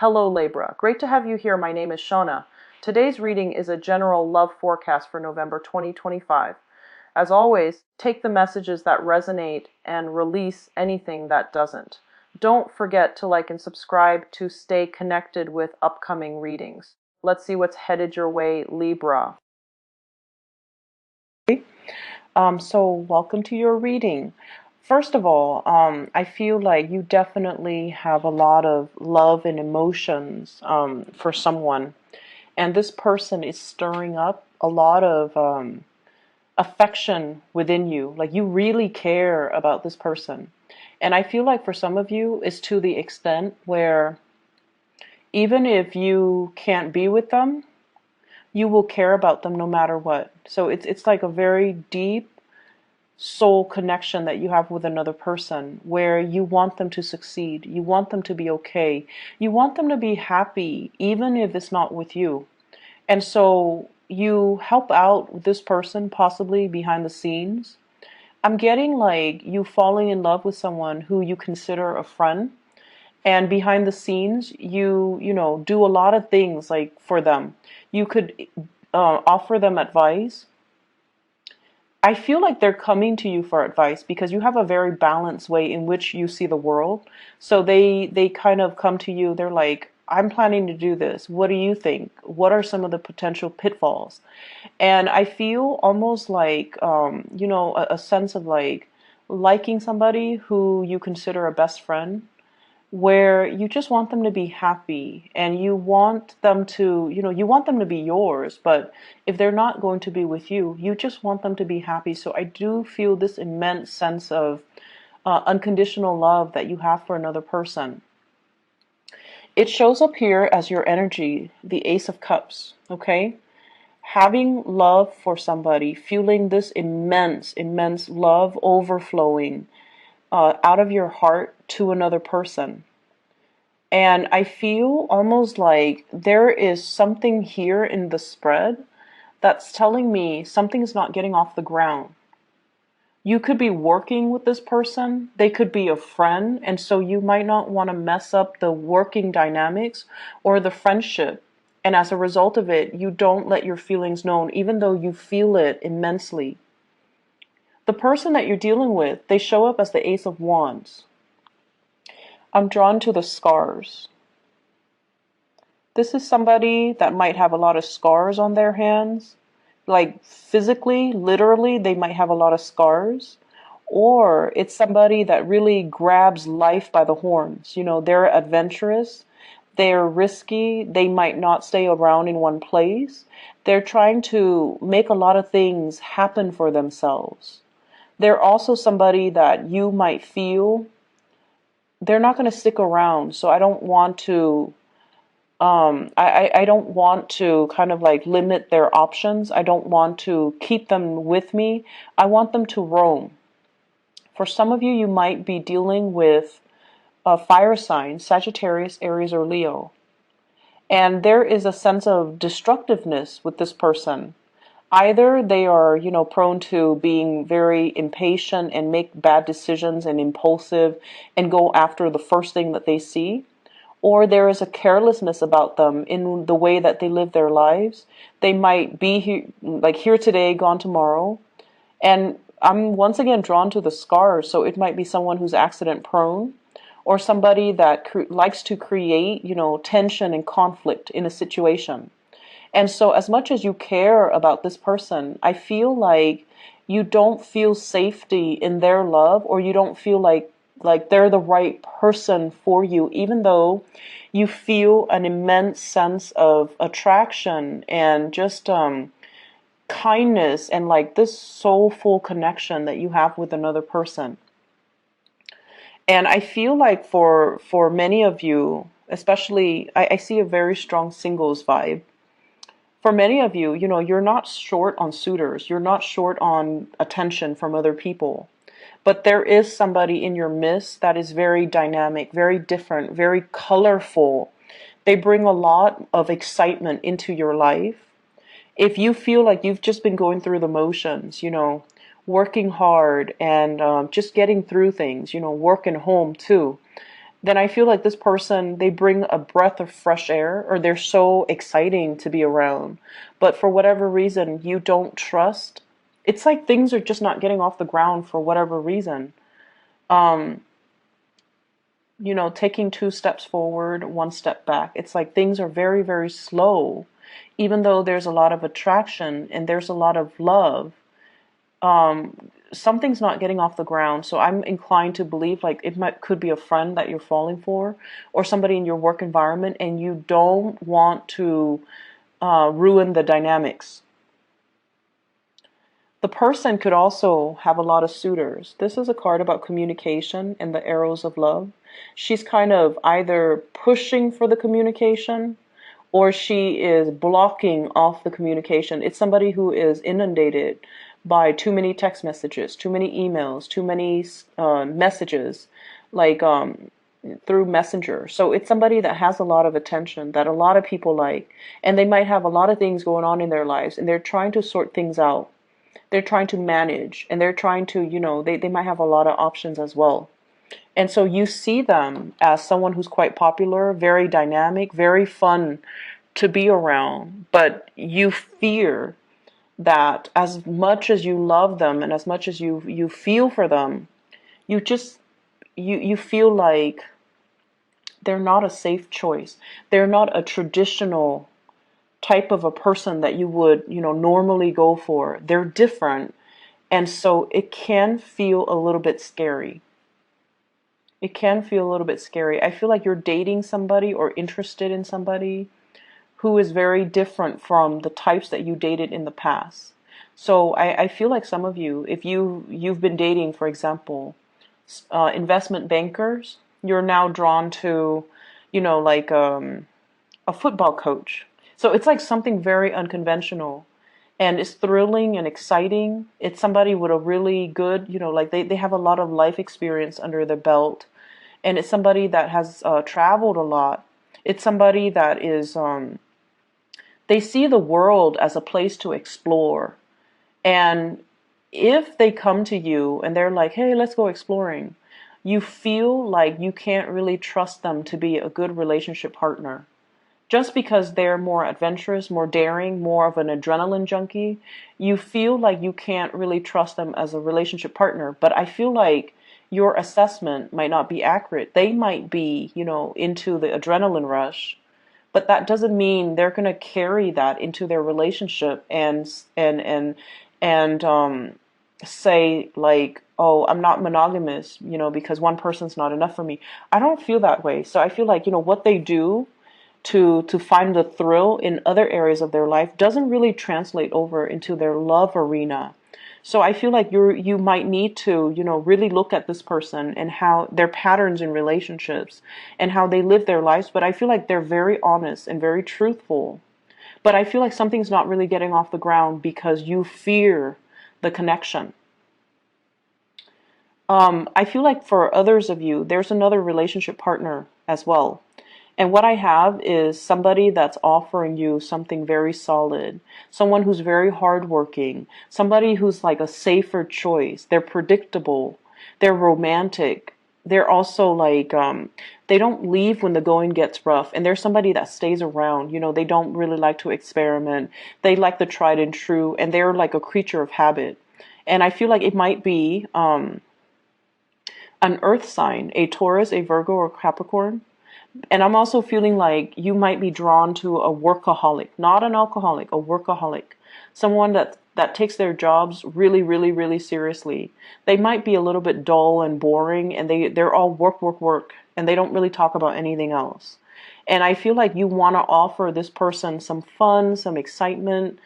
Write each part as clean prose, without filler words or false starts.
Hello Libra, great to have you here. My name is Shona. Today's reading is a general love forecast for November 2025. As always, take the messages that resonate and release anything that doesn't. Don't forget to like and subscribe to stay connected with upcoming readings. Let's see what's headed your way, Libra. So welcome to your reading. First of all, I feel like you definitely have a lot of love and emotions for someone. And this person is stirring up a lot of affection within you. Like you really care about this person. And I feel like for some of you, it's to the extent where even if you can't be with them, you will care about them no matter what. So it's like a very deep soul connection that you have with another person where you want them to succeed. You want them to be okay. You want them to be happy, even if it's not with you. And so you help out with this person possibly behind the scenes. I'm getting like you falling in love with someone who you consider a friend. And behind the scenes, you do a lot of things like for them. You could offer them advice. I feel like they're coming to you for advice because you have a very balanced way in which you see the world. So they kind of come to you. They're like, I'm planning to do this. What do you think? What are some of the potential pitfalls? And I feel almost like, a sense of like liking somebody who you consider a best friend, where you just want them to be happy and you want them to, you want them to be yours, but if they're not going to be with you, you just want them to be happy. So I do feel this immense sense of unconditional love that you have for another person. It shows up here as your energy, the Ace of Cups, okay? Having love for somebody, feeling this immense, immense love overflowing out of your heart to another person. And I feel almost like there is something here in the spread that's telling me something's not getting off the ground. You could be working with this person, they could be a friend, and so you might not want to mess up the working dynamics or the friendship. And as a result of it, you don't let your feelings known, even though you feel it immensely. The person that you're dealing with, they show up as the Ace of Wands. I'm drawn to the scars. This is somebody that might have a lot of scars on their hands. Like physically, literally, they might have a lot of scars. Or it's somebody that really grabs life by the horns. They're adventurous. They're risky. They might not stay around in one place. They're trying to make a lot of things happen for themselves. They're also somebody that you might feel they're not going to stick around. So I don't want to I don't want to kind of like limit their options. I don't want to keep them with me. I want them to roam. For some of you, you might be dealing with a fire sign, Sagittarius, Aries, or Leo. And there is a sense of destructiveness with this person. Either they are, prone to being very impatient and make bad decisions and impulsive and go after the first thing that they see, or there is a carelessness about them in the way that they live their lives. They might be here today, gone tomorrow. And I'm once again drawn to the scars. So it might be someone who's accident prone or somebody that likes to create, tension and conflict in a situation. And so as much as you care about this person, I feel like you don't feel safety in their love, or you don't feel like they're the right person for you, even though you feel an immense sense of attraction and just kindness and like this soulful connection that you have with another person. And I feel like for many of you, especially, I see a very strong singles vibe. For many of you, you're not short on suitors. You're not short on attention from other people. But there is somebody in your midst that is very dynamic, very different, very colorful. They bring a lot of excitement into your life. If you feel like you've just been going through the motions, working hard and just getting through things, work and home too. then I feel like this person, they bring a breath of fresh air, or they're so exciting to be around. But for whatever reason, you don't trust. It's like things are just not getting off the ground for whatever reason. Um, taking two steps forward, one step back. It's like things are very, very slow, even though there's a lot of attraction and there's a lot of love. Something's not getting off the ground. So I'm inclined to believe like could be a friend that you're falling for, or somebody in your work environment, and you don't want to ruin the dynamics. The person could also have a lot of suitors. This is a card about communication and the arrows of love. She's kind of either pushing for the communication or she is blocking off the communication. It's somebody who is inundated by too many text messages, too many emails, too many messages, like through Messenger. So it's somebody that has a lot of attention that a lot of people like, and they might have a lot of things going on in their lives, and they're trying to sort things out. They're trying to manage, and they're trying to, they might have a lot of options as well. And so you see them as someone who's quite popular, very dynamic, very fun to be around, but you fear that as much as you love them and as much as you feel for them, you just you feel like they're not a safe choice. They're not a traditional type of a person that you would, normally go for. They're different. And so it can feel a little bit scary. It can feel a little bit scary. I feel like you're dating somebody or interested in somebody who is very different from the types that you dated in the past. So I feel like some of you, if you've been dating, for example, investment bankers, you're now drawn to, like a football coach. So it's like something very unconventional, and it's thrilling and exciting. It's somebody with a really good, like they have a lot of life experience under their belt, and it's somebody that has traveled a lot. It's somebody that is, they see the world as a place to explore. And if they come to you and they're like, hey, let's go exploring, you feel like you can't really trust them to be a good relationship partner. Just because they're more adventurous, more daring, more of an adrenaline junkie, you feel like you can't really trust them as a relationship partner. But I feel like your assessment might not be accurate. They might be, into the adrenaline rush, but that doesn't mean they're going to carry that into their relationship and say like, oh, I'm not monogamous, because one person's not enough for me. I don't feel that way. So I feel like, what they do to find the thrill in other areas of their life doesn't really translate over into their love arena. So I feel like you might need to, really look at this person and how their patterns in relationships and how they live their lives. But I feel like they're very honest and very truthful. But I feel like something's not really getting off the ground because you fear the connection. I feel like for others of you, there's another relationship partner as well. And what I have is somebody that's offering you something very solid, someone who's very hardworking, somebody who's like a safer choice. They're predictable, they're romantic. They're also like, they don't leave when the going gets rough. And they're somebody that stays around. They don't really like to experiment. They like the tried and true, and they're like a creature of habit. And I feel like it might be an earth sign, a Taurus, a Virgo, or Capricorn. And I'm also feeling like you might be drawn to a workaholic, not an alcoholic, a workaholic. Someone that takes their jobs really, really, really seriously. They might be a little bit dull and boring, and they're all work, work, work, and they don't really talk about anything else. And I feel like you want to offer this person some fun, some excitement,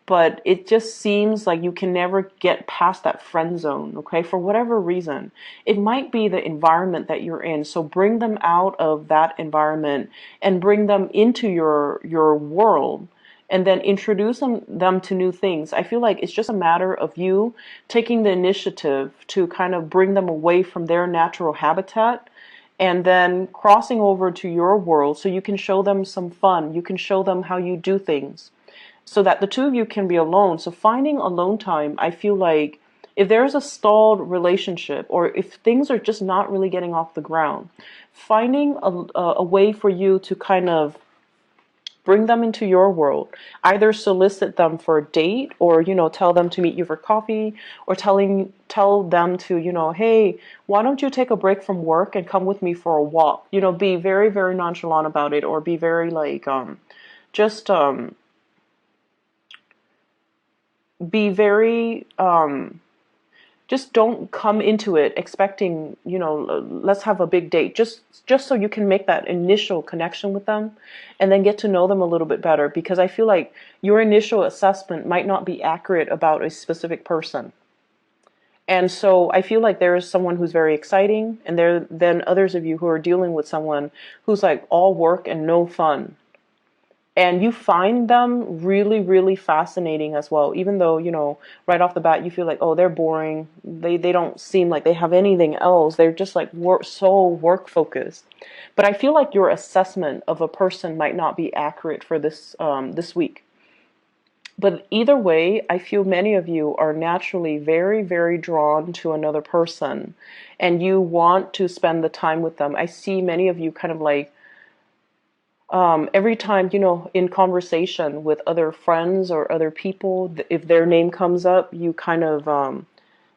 but it just seems like you can never get past that friend zone, okay? For whatever reason. It might be the environment that you're in. So bring them out of that environment and bring them into your world, and then introduce them to new things. I feel like it's just a matter of you taking the initiative to kind of bring them away from their natural habitat and then crossing over to your world so you can show them some fun. You can show them how you do things, so that the two of you can be alone. So finding alone time, I feel like if there's a stalled relationship, or if things are just not really getting off the ground, finding a way for you to kind of bring them into your world, either solicit them for a date, or tell them to meet you for coffee, or tell them to, hey, why don't you take a break from work and come with me for a walk. Be very, very nonchalant about it, or be very like just be very just don't come into it expecting, let's have a big date. Just so you can make that initial connection with them and then get to know them a little bit better, because I feel like your initial assessment might not be accurate about a specific person. And so I feel like there is someone who's very exciting, and then others of you who are dealing with someone who's like all work and no fun. And you find them really, really fascinating as well, even though, right off the bat, you feel like, oh, they're boring. They don't seem like they have anything else. They're just like so work focused. But I feel like your assessment of a person might not be accurate for this week. But either way, I feel many of you are naturally very, very drawn to another person, and you want to spend the time with them. I see many of you kind of like, every time, in conversation with other friends or other people, if their name comes up, you kind of,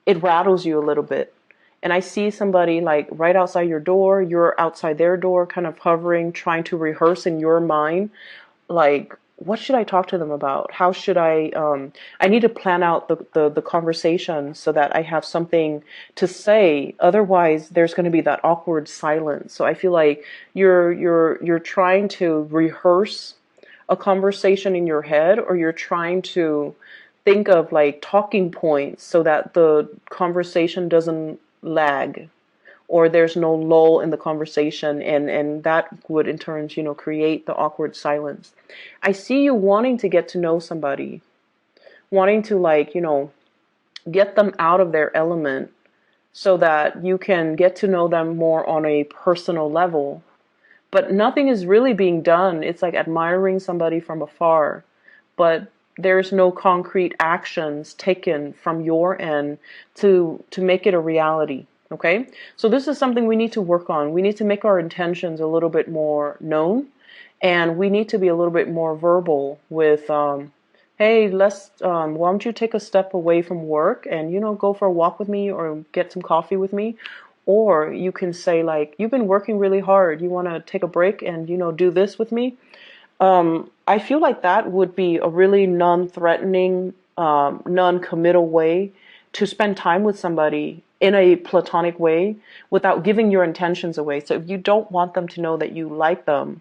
it rattles you a little bit. And I see somebody like right outside your door, you're outside their door, kind of hovering, trying to rehearse in your mind, like, what should I talk to them about? How should I need to plan out the conversation so that I have something to say. Otherwise, there's going to be that awkward silence. So I feel like you're trying to rehearse a conversation in your head, or you're trying to think of like talking points so that the conversation doesn't lag, or there's no lull in the conversation, and that would in turn, create the awkward silence. I see you wanting to get to know somebody, wanting to like, get them out of their element so that you can get to know them more on a personal level. But nothing is really being done. It's like admiring somebody from afar, but there's no concrete actions taken from your end to make it a reality. Okay, so this is something we need to work on. We need to make our intentions a little bit more known, and we need to be a little bit more verbal with, hey, why don't you take a step away from work and, go for a walk with me, or get some coffee with me. Or you can say like, you've been working really hard. You want to take a break and, do this with me. I feel like that would be a really non-threatening, non-committal way to spend time with somebody in a platonic way without giving your intentions away. So if you don't want them to know that you like them,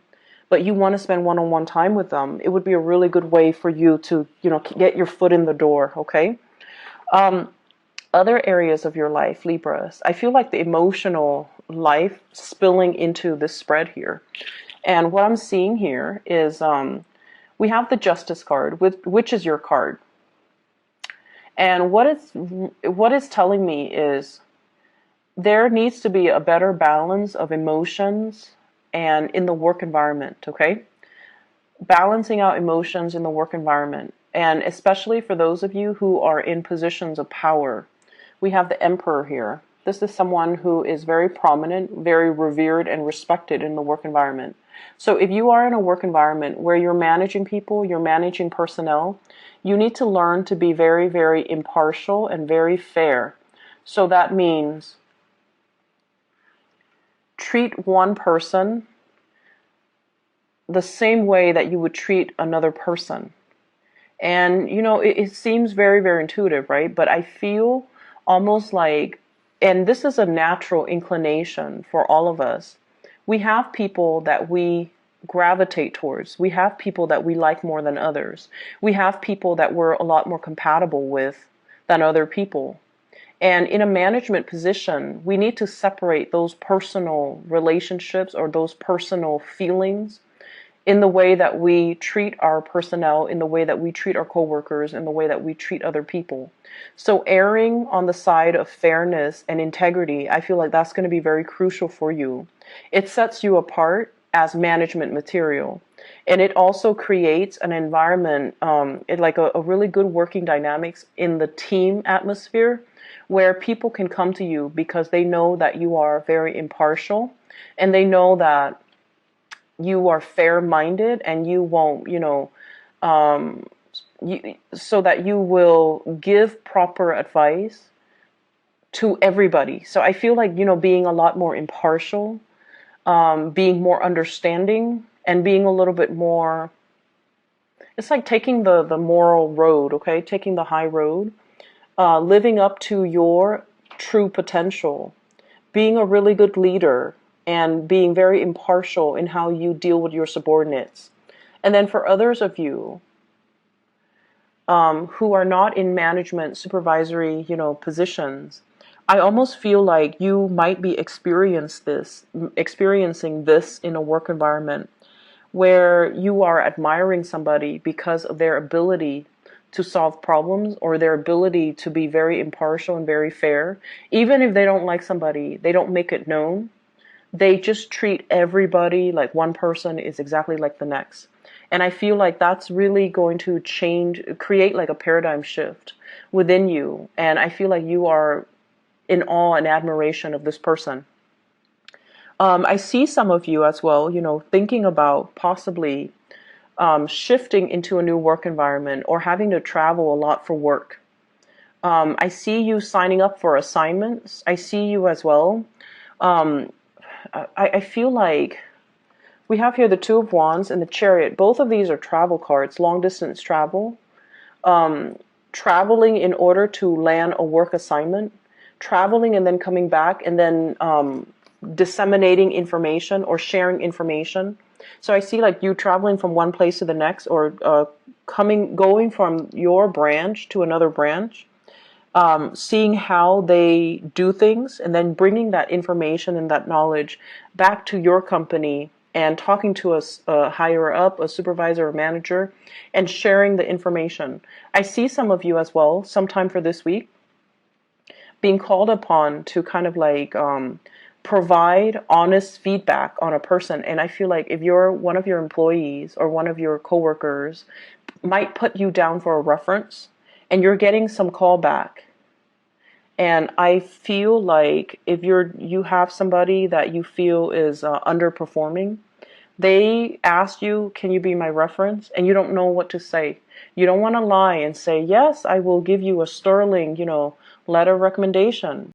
but you want to spend one-on-one time with them, it would be a really good way for you to, get your foot in the door, okay? Other areas of your life, Libras, I feel like the emotional life spilling into this spread here. And what I'm seeing here is we have the Justice card, which is your card. And what it's telling me is there needs to be a better balance of emotions and in the work environment, okay? Balancing out emotions in the work environment, and especially for those of you who are in positions of power. We have the Emperor here. This is someone who is very prominent, very revered and respected in the work environment. So if you are in a work environment where you're managing people, you're managing personnel, you need to learn to be very, very impartial and very fair. So that means treat one person the same way that you would treat another person. And, it seems very, very intuitive, right? But I feel almost like, and this is a natural inclination for all of us, we have people that we gravitate towards. We have people that we like more than others. We have people that we're a lot more compatible with than other people. And in a management position, we need to separate those personal relationships or those personal feelings in the way that we treat our personnel, in the way that we treat our coworkers, in the way that we treat other people. So erring on the side of fairness and integrity, I feel like that's going to be very crucial for you. It sets you apart as management material. And it also creates an environment, like a really good working dynamics in the team atmosphere, where people can come to you because they know that you are very impartial, and they know that you are fair-minded, and you won't, so that you will give proper advice to everybody. So I feel like, being a lot more impartial, being more understanding, and being a little bit more, it's like taking the moral road, okay? Taking the high road, living up to your true potential, being a really good leader, and being very impartial in how you deal with your subordinates. And then for others of you who are not in management, supervisory, positions, I almost feel like you might be experiencing this in a work environment where you are admiring somebody because of their ability to solve problems, or their ability to be very impartial and very fair. Even if they don't like somebody, they don't make it known. They just treat everybody like one person is exactly like the next. And I feel like that's really going to create like a paradigm shift within you. And I feel like you are in awe and admiration of this person. I see some of you as well, thinking about possibly shifting into a new work environment, or having to travel a lot for work. I see you signing up for assignments. I see you as well. I feel like we have here the Two of Wands and the Chariot. Both of these are travel cards, long distance travel. Traveling in order to land a work assignment. Traveling and then coming back, and then disseminating information or sharing information. So I see like you traveling from one place to the next, or going from your branch to another branch, seeing how they do things, and then bringing that information and that knowledge back to your company, and talking to a higher up, a supervisor or manager, and sharing the information. I see some of you as well, sometime for this week, being called upon to kind of like provide honest feedback on a person. And I feel like if one of your employees or one of your coworkers might put you down for a reference, and you're getting some callback. And I feel like if you have somebody that you feel is underperforming, they ask you, can you be my reference? And you don't know what to say. You don't want to lie and say, yes, I will give you a sterling, letter of recommendation.